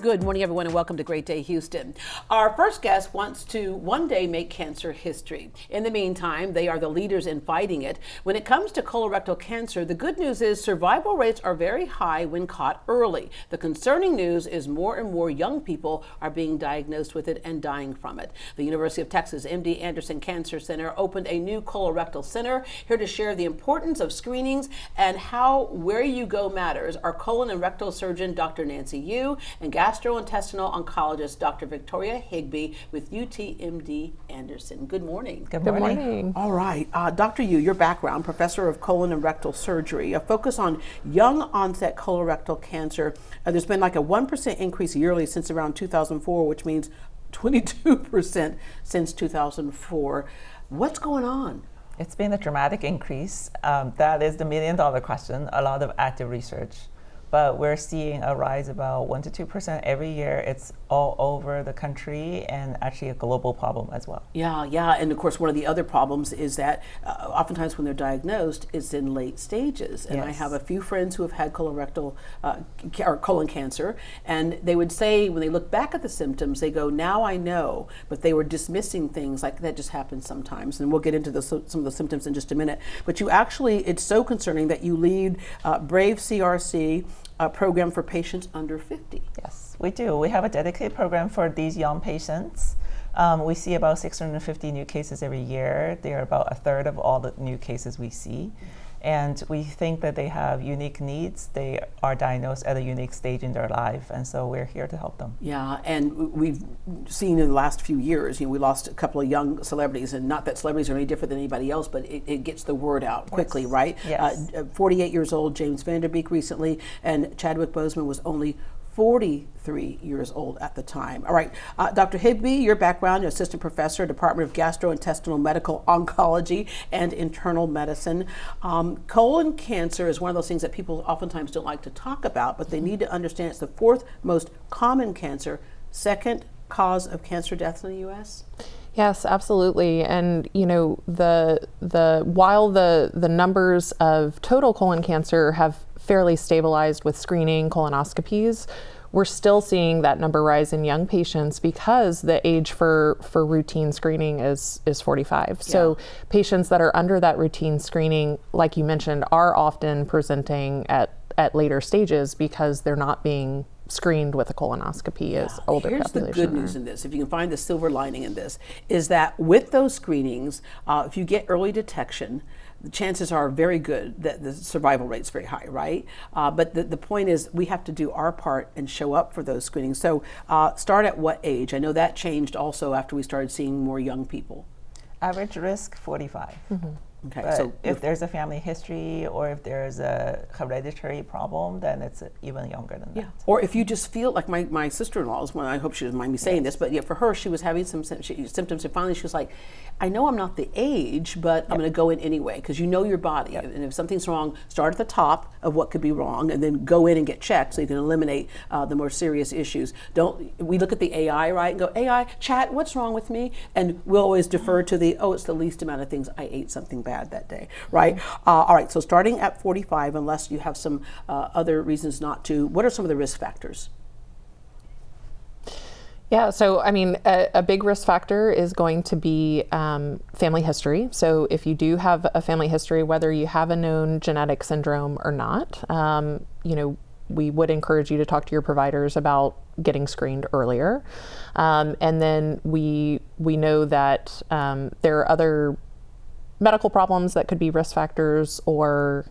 Good morning, everyone, and welcome to Great Day Houston. Our first guest wants to one day make cancer history. In the meantime, they are the leaders in fighting it. When it comes to colorectal cancer, the good news is survival rates are very high when caught early. The concerning news is more and more young people are being diagnosed with it and dying from it. The University of Texas MD Anderson Cancer Center opened a new colorectal center. Here to share the importance of screenings and how where you go matters are colon and rectal surgeon Dr. Nancy Yu and gastrointestinal oncologist Dr. Victoria Higbie with UTMD Anderson. Good morning. Good morning. All right. Dr. Yu, your background, professor of colon and rectal surgery, a focus on young onset colorectal cancer. There's been like a 1% increase yearly since around 2004, which means 22% since 2004. What's going on? It's been a dramatic increase. That is the million-dollar question, a lot of active research. But we're seeing a rise about 1 to 2% every year. It's all over the country and actually a global problem as well. Yeah. And of course, one of the other problems is that oftentimes when they're diagnosed, it's in late stages. And Yes. I have a few friends who have had colorectal or colon cancer, and they would say when they look back at the symptoms, they go, now I know, but they were dismissing things like that just happens sometimes. And we'll get into some of the symptoms in just a minute. But you actually, it's so concerning that you lead Brave CRC, a program for patients under 50. Yes, we do. We have a dedicated program for these young patients. We see about 650 new cases every year. They are about a third of all the new cases we see. And we think that they have unique needs. They are diagnosed at a unique stage in their life, and so we're here to help them. Yeah, and we've seen in the last few years, we lost a couple of young celebrities, and not that celebrities are any different than anybody else, but it gets the word out quickly, Yes. right? Yes. 48 years old, James Vanderbeek recently, and Chadwick Boseman was only 43 years old at the time. All right, Dr. Higbie, your background, you're assistant professor, Department of Gastrointestinal Medical Oncology and Internal Medicine. Colon cancer is one of those things that people oftentimes don't like to talk about, but they need to understand it's the fourth most common cancer, second cause of cancer deaths in the U.S. Yes, absolutely. And while the numbers of total colon cancer have fairly stabilized with screening colonoscopies, we're still seeing that number rise in young patients because the age for routine screening is 45. Yeah. So patients that are under that routine screening, like you mentioned, are often presenting at later stages because they're not being screened with a colonoscopy as older Here's population. the good news in this, if you can find the silver lining in this, is that with those screenings, if you get early detection, the chances are very good that the survival rate's very high, right? But the point is we have to do our part and show up for those screenings. So start at what age? I know that changed also after we started seeing more young people. Average risk, 45. Mm-hmm. Okay, But so if there's a family history or if there's a hereditary problem, then it's even younger than that. Or if you just feel like my sister-in-law is one, I hope she doesn't mind me saying this, but for her, she was having some symptoms, and finally she was like, I know I'm not the age, but I'm going to go in anyway, because you know your body, and if something's wrong, start at the top of what could be wrong, and then go in and get checked so you can eliminate the more serious issues. We look at the AI, right, and go, AI, chat, what's wrong with me? And we'll always defer to it's the least amount of things, I ate something bad that day, right? All right, so starting at 45, unless you have some other reasons not to, what are some of the risk factors? Yeah, so I mean, a big risk factor is going to be family history. So if you do have a family history, whether you have a known genetic syndrome or not, we would encourage you to talk to your providers about getting screened earlier. And then we know that there are other medical problems that could be risk factors or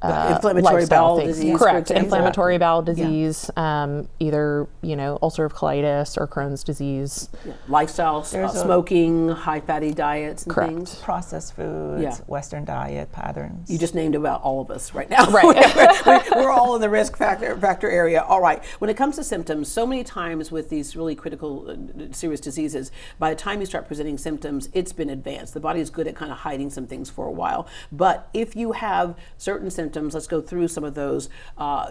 inflammatory bowel disease. Correct. Inflammatory bowel disease, either, ulcerative colitis or Crohn's disease. Yeah. Lifestyle, smoking, high fatty diets and things. Processed foods, Western diet patterns. You just named about all of us right now. Right. We're all in the risk factor area. All right. When it comes to symptoms, so many times with these really critical, serious diseases, by the time you start presenting symptoms, it's been advanced. The body is good at kind of hiding some things for a while. But if you have certain symptoms, let's go through some of those.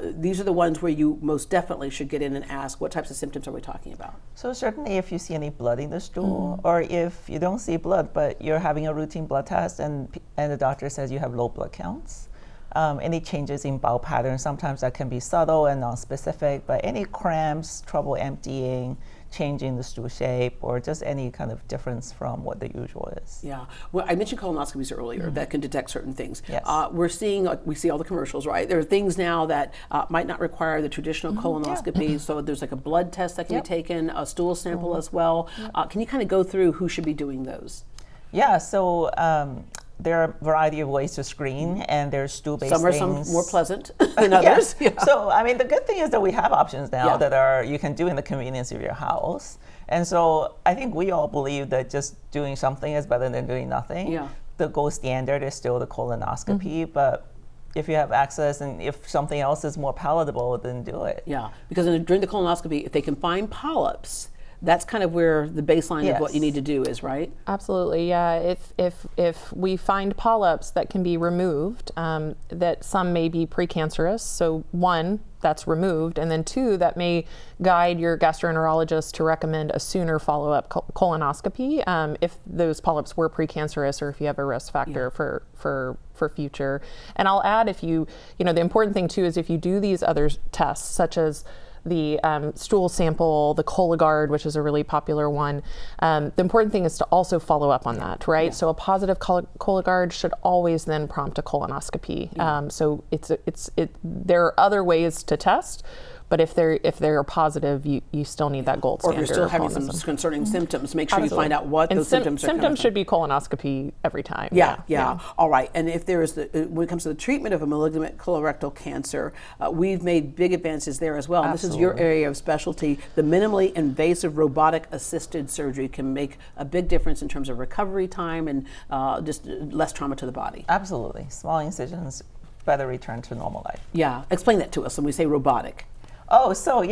These are the ones where you most definitely should get in and ask, what types of symptoms are we talking about? So certainly if you see any blood in the stool, or if you don't see blood, but you're having a routine blood test and the doctor says you have low blood counts, any changes in bowel patterns. Sometimes that can be subtle and non-specific, but any cramps, trouble emptying, changing the stool shape, or just any kind of difference from what the usual is. Yeah. Well, I mentioned colonoscopies earlier that can detect certain things. Yes. We see all the commercials, right? There are things now that might not require the traditional colonoscopy. So there's like a blood test that can be taken, a stool sample as well. Can you kind of go through who should be doing those? Yeah, so there are a variety of ways to screen, and there's stool-based things. Some more pleasant than others. Yeah. So, I mean, the good thing is that we have options now that you can do in the convenience of your house. And so I think we all believe that just doing something is better than doing nothing. Yeah. The gold standard is still the colonoscopy, but if you have access and if something else is more palatable, then do it. Yeah, because during the colonoscopy, if they can find polyps, that's kind of where the baseline of what you need to do is, right? Absolutely, yeah. If we find polyps that can be removed, that some may be precancerous, so one, that's removed, and then two, that may guide your gastroenterologist to recommend a sooner follow-up colonoscopy if those polyps were precancerous or if you have a risk factor for future. And I'll add, the important thing too is if you do these other tests, such as the stool sample, the Cologuard, which is a really popular one. The important thing is to also follow up on that, right? Yeah. So a positive Cologuard should always then prompt a colonoscopy. Yeah. So there are other ways to test, but if they're positive, you still need that gold standard. Or if you're still having some concerning symptoms, make sure you find out what those symptoms are. Symptoms should be colonoscopy every time. Yeah. All right. And if there is when it comes to the treatment of a malignant colorectal cancer, we've made big advances there as well. And this is your area of specialty. The minimally invasive robotic assisted surgery can make a big difference in terms of recovery time and just less trauma to the body. Absolutely. Small incisions, better return to normal life. Yeah. Explain that to us when we say robotic. Oh, so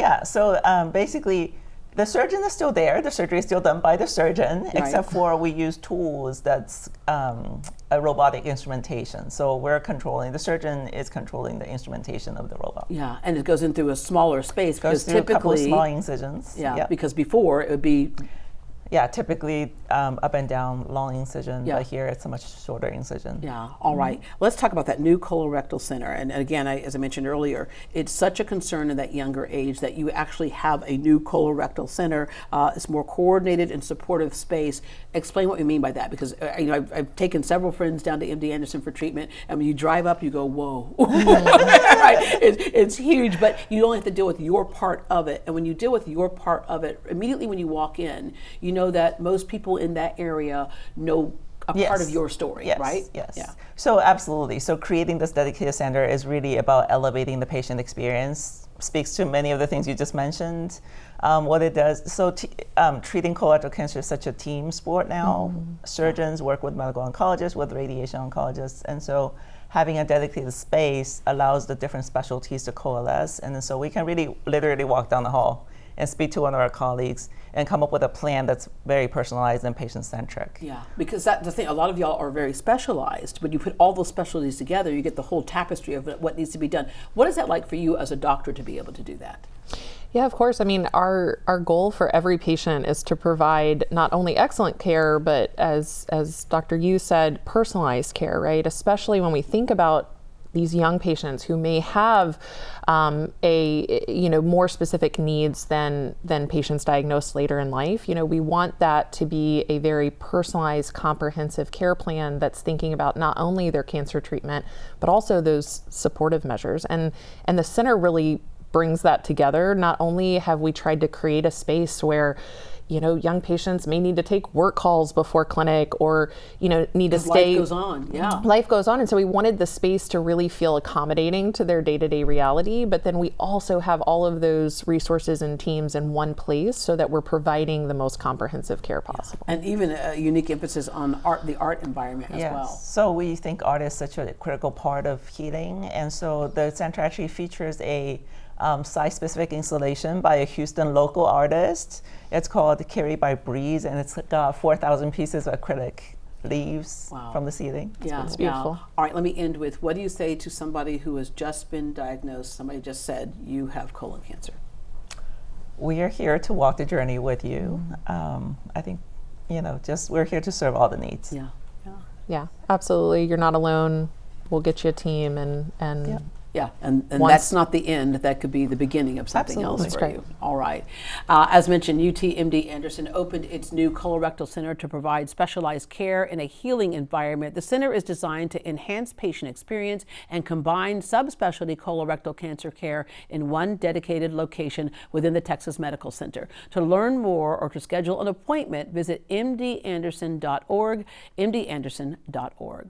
basically the surgeon is still there. The surgery is still done by the surgeon, except for we use tools that's a robotic instrumentation. So the surgeon is controlling the instrumentation of the robot. Yeah, and it goes in through a smaller space because typically a couple of small incisions. Yeah, because before it would be. Yeah, typically up and down long incision, but here it's a much shorter incision. Yeah, all right. Let's talk about that new colorectal center. And again, as I mentioned earlier, it's such a concern in that younger age that you actually have a new colorectal center. It's more coordinated and supportive space. Explain what you mean by that, because I've taken several friends down to MD Anderson for treatment, and when you drive up, you go, whoa. Right? It's huge, but you only have to deal with your part of it. And when you deal with your part of it, immediately when you walk in, you know that most people in that area know a part of your story, right? Yes. Yeah. So absolutely. So creating this dedicated center is really about elevating the patient experience. Speaks to many of the things you just mentioned. What it does. So treating colorectal cancer is such a team sport now. Surgeons work with medical oncologists, with radiation oncologists, and so having a dedicated space allows the different specialties to coalesce, and so we can really literally walk down the hall and speak to one of our colleagues and come up with a plan that's very personalized and patient-centric. Yeah, because that's the thing. A lot of y'all are very specialized, but you put all those specialties together, you get the whole tapestry of what needs to be done. What is that like for you as a doctor to be able to do that? Yeah, of course. I mean, our goal for every patient is to provide not only excellent care, but as Dr. Yu said, personalized care, right? Especially when we think about these young patients who may have more specific needs than patients diagnosed later in life. We want that to be a very personalized, comprehensive care plan that's thinking about not only their cancer treatment, but also those supportive measures. And the center really brings that together. Not only have we tried to create a space where young patients may need to take work calls before clinic or, need to stay. Life goes on, yeah. Life goes on. And so we wanted the space to really feel accommodating to their day-to-day reality. But then we also have all of those resources and teams in one place so that we're providing the most comprehensive care possible. And even a unique emphasis on the art environment as well. So we think art is such a critical part of healing. And so the center actually features a site-specific installation by a Houston local artist. It's called Carry by Breeze, and it's got 4,000 pieces of acrylic leaves from the ceiling. It's beautiful. All right, let me end with, what do you say to somebody who has just been diagnosed, somebody just said, you have colon cancer? We are here to walk the journey with you. I think, we're here to serve all the needs. Yeah, absolutely. You're not alone. we'll get you a team and Yep. Yeah, and Once- that's not the end. That could be the beginning of something Absolutely. else That's for right. you. All right. As mentioned, UTMD Anderson opened its new colorectal center to provide specialized care in a healing environment. The center is designed to enhance patient experience and combine subspecialty colorectal cancer care in one dedicated location within the Texas Medical Center. To learn more or to schedule an appointment, visit mdanderson.org, mdanderson.org.